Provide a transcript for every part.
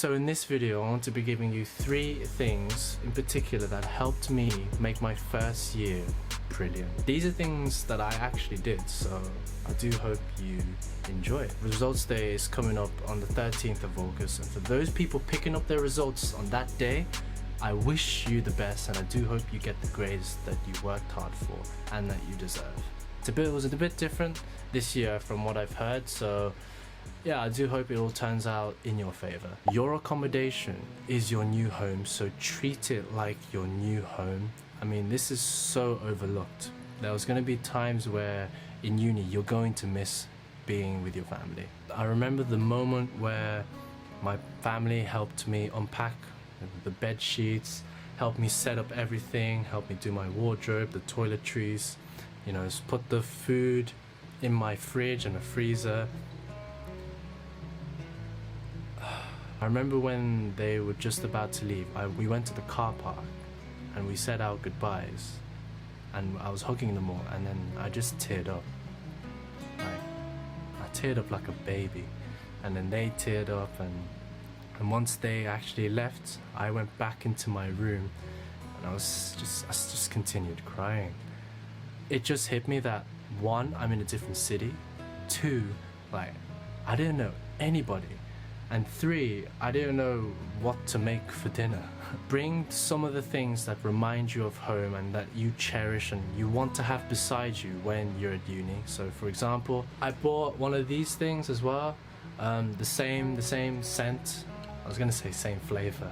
So in this video I want to be giving you 3 things in particular that helped me make my first year brilliant. These are things that I actually did, so I do hope you enjoy it. Results day is coming up on the 13th of August, and for those people picking up their results on that day, I wish you the best, and I do hope you get the grades that you worked hard for and that you deserve. It was a bit different this year from what I've heard, so yeah, I do hope it all turns out in your favor. Your accommodation is your new home, so treat it like your new home. I mean, this is so overlooked. There's going to be times where in uni you're going to miss being with your family. I remember the moment where my family helped me unpack the bed sheets, helped me set up everything, helped me do my wardrobe, the toiletries, you know, put the food in my fridge and the freezer. I remember when they were just about to leave, we went to the car park and we said our goodbyes, and I was hugging them all, and then I just teared up. I teared up like a baby, and then they teared up, and once they actually left, I went back into my room and I just continued crying. It just hit me that 1, I'm in a different city, 2, like, I didn't know anybody, and 3, I didn't know what to make for dinner. Bring some of the things that remind you of home and that you cherish and you want to have beside you when you're at uni. So for example, I bought one of these things as well, the same scent. I was gonna say same flavor.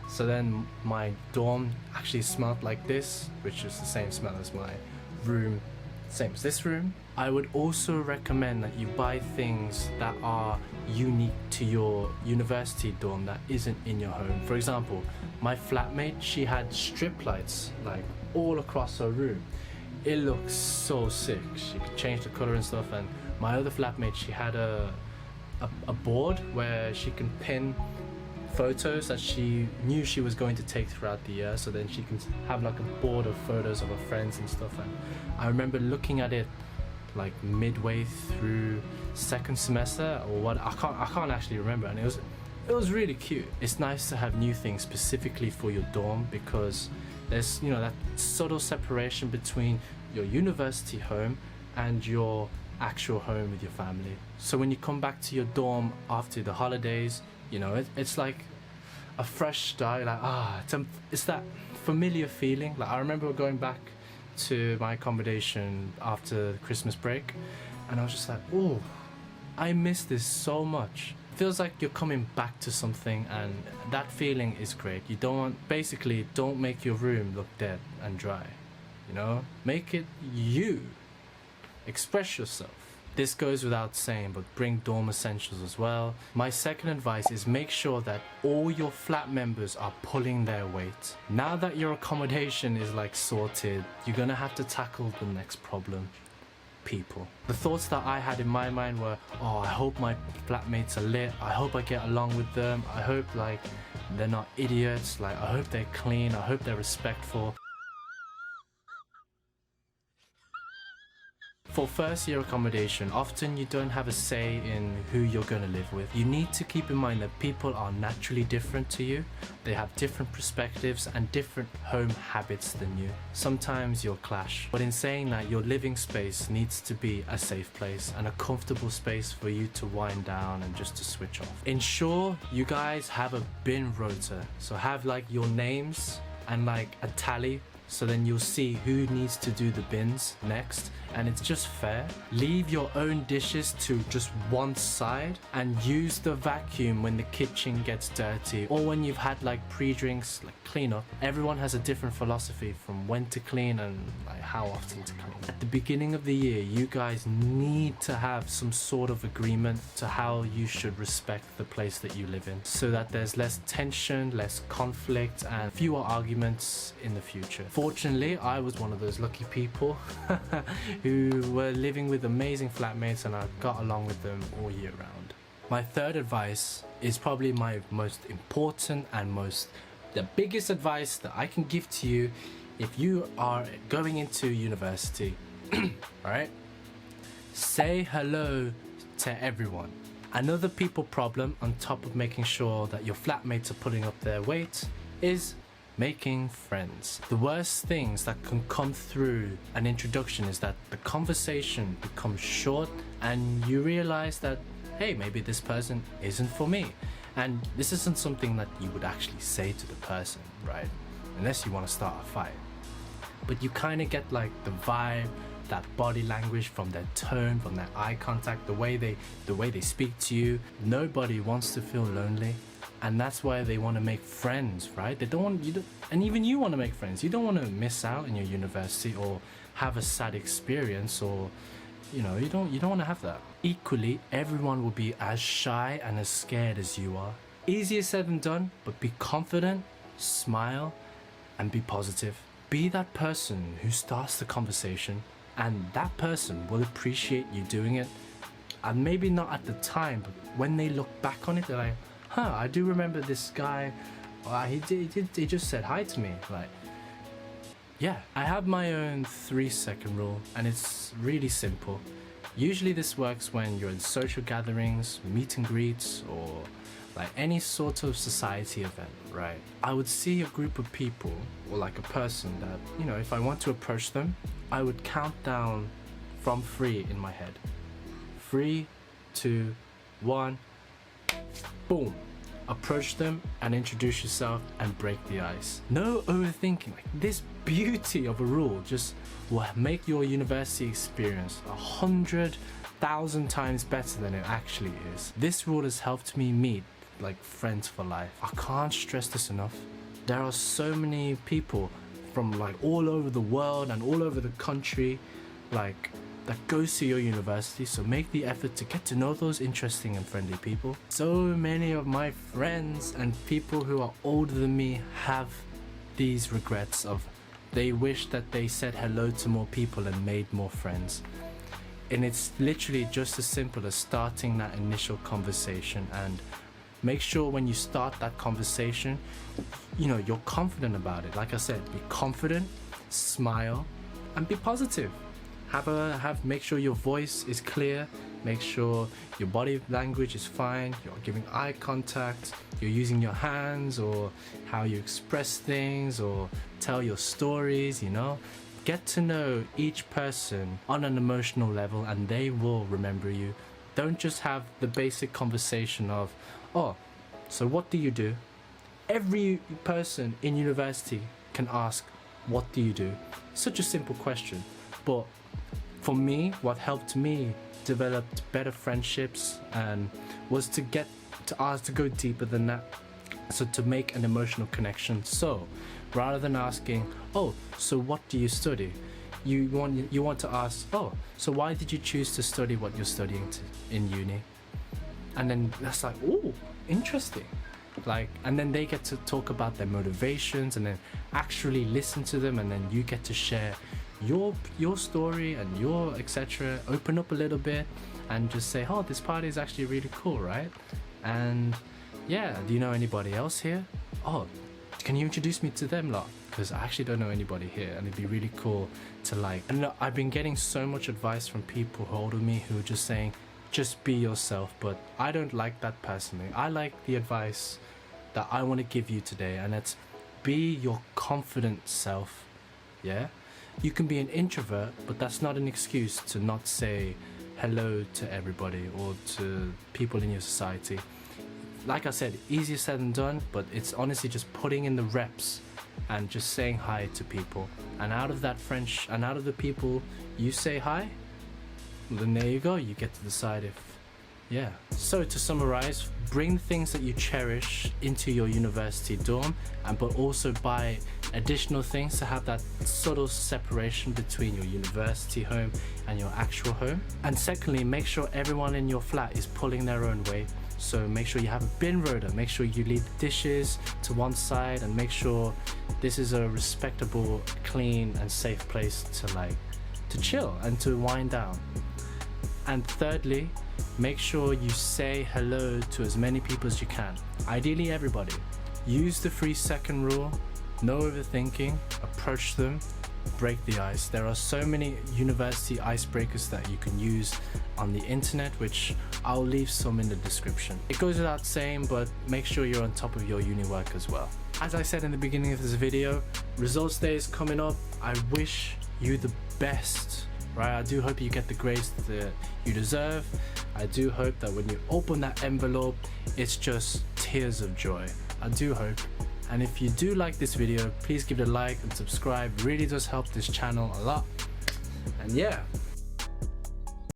So then my dorm actually smelled like this, which is the same smell as my room, same as this room. I would also recommend that you buy things that are unique to your university dorm that isn't in your home. For example, my flatmate, she had strip lights like all across her room. It looks so sick. She could change the color and stuff. And my other flatmate, she had a board where she can pin photos that she knew she was going to take throughout the year, so then she can have like a board of photos of her friends and stuff. And I remember looking at it like midway through 2nd semester or what, I can't actually remember, and it was really cute. It's nice to have new things specifically for your dorm, because there's, you know, that subtle separation between your university home and your actual home with your family. So when you come back to your dorm after the holidays, you know, it's like a fresh start. Like it's that familiar feeling. Like I remember going back to my accommodation after the Christmas break, and I was just like, oh, I miss this so much. It feels like you're coming back to something, and that feeling is great. You don't make your room look dead and dry, you know, make it you. Express yourself. This goes without saying, but bring dorm essentials as well. My second advice is make sure that all your flat members are pulling their weight. Now that your accommodation is like sorted, you're gonna have to tackle the next problem: people. The thoughts that I had in my mind were, oh, I hope my flatmates are lit, I hope I get along with them, I hope like they're not idiots, like I hope they're clean, I hope they're respectful. For first year accommodation, often you don't have a say in who you're going to live with. You need to keep in mind that people are naturally different to you. They have different perspectives and different home habits than you. Sometimes you'll clash. But in saying that, your living space needs to be a safe place and a comfortable space for you to wind down and just to switch off. Ensure you guys have a bin rota. So have like your names and like a tally, so then you'll see who needs to do the bins next, and it's just fair. Leave your own dishes to just one side and use the vacuum when the kitchen gets dirty, or when you've had like pre-drinks, like clean up. Everyone has a different philosophy from when to clean and like how often to clean. At the beginning of the year, you guys need to have some sort of agreement to how you should respect the place that you live in, so that there's less tension, less conflict, and fewer arguments in the future. Fortunately, I was one of those lucky people who were living with amazing flatmates, and I got along with them all year round. My third advice is probably my most important and the biggest advice that I can give to you if you are going into university. Alright? Say hello to everyone. Another people problem, on top of making sure that your flatmates are putting up their weight, is making friends. The worst things that can come through an introduction is that the conversation becomes short and you realize that, hey, maybe this person isn't for me. And this isn't something that you would actually say to the person, right? Unless you want to start a fight. But you kind of get like the vibe, that body language, from their tone, from their eye contact, the way they speak to you. Nobody wants to feel lonely, and that's why they want to make friends, right? They don't want you to, and even you want to make friends. You don't want to miss out in your university or have a sad experience, or you don't want to have that. Equally, everyone will be as shy and as scared as you are. Easier said than done, but be confident, smile, and be positive. Be that person who starts the conversation, and that person will appreciate you doing it. And maybe not at the time, but when they look back on it, they're like, I do remember this guy. He just said hi to me. Like, yeah, I have my own 3-second rule, and it's really simple. Usually this works when you're in social gatherings, meet and greets, or like any sort of society event, right? I would see a group of people, or like a person that, if I want to approach them, I would count down from 3 in my head. 3, 2, 1, boom. Approach them and introduce yourself and break the ice. No overthinking. Like, this beauty of a rule just will make your university experience 100,000 times better than it actually is. This rule has helped me meet like friends for life. I can't stress this enough. There are so many people from like all over the world and all over the country like that goes to your university, so make the effort to get to know those interesting and friendly people. So many of my friends and people who are older than me have these regrets of they wish that they said hello to more people and made more friends. And it's literally just as simple as starting that initial conversation, and make sure when you start that conversation, you're confident about it. Like I said, be confident, smile, and be positive. Make sure your voice is clear, make sure your body language is fine, you're giving eye contact, you're using your hands, or how you express things, or tell your stories, Get to know each person on an emotional level and they will remember you. Don't just have the basic conversation of, so what do you do? Every person in university can ask, what do you do? Such a simple question. But for me, what helped me develop better friendships and was to get to ask to go deeper than that. So to make an emotional connection. So rather than asking, so what do you study? You want to ask, so why did you choose to study what you're studying in uni? And then that's like, interesting. And then they get to talk about their motivations and then actually listen to them, and then you get to share your story and your etc. Open up a little bit and just say, this party is actually really cool, right? And yeah, do you know anybody else here? Can you introduce me to them lot? Because I actually don't know anybody here, and it'd be really cool to and I've been getting so much advice from people who are older than me who are just saying, just be yourself, but I don't like that personally. I like the advice that I want to give you today, and it's be your confident self. Yeah, you can be an introvert, but that's not an excuse to not say hello to everybody or to people in your society. Like I said, easier said than done, but it's honestly just putting in the reps and just saying hi to people, and out of that French and out of the people you say hi, then there you go, you get to decide if So to summarize, bring things that you cherish into your university dorm, but also buy additional things to have that subtle separation between your university home and your actual home. And secondly, make sure everyone in your flat is pulling their own weight. So make sure you have a bin rota, make sure you leave the dishes to one side, and make sure this is a respectable, clean and safe place to chill and to wind down. And thirdly, make sure you say hello to as many people as you can. Ideally everybody. Use the 3-second rule, no overthinking, approach them, break the ice. There are so many university icebreakers that you can use on the internet, which I'll leave some in the description. It goes without saying, but make sure you're on top of your uni work as well. As I said in the beginning of this video, results day is coming up. I wish you the best, right? I do hope you get the grades that you deserve. I do hope that when you open that envelope, it's just tears of joy. I do hope. And if you do like this video, please give it a like and subscribe. It really does help this channel a lot. And yeah,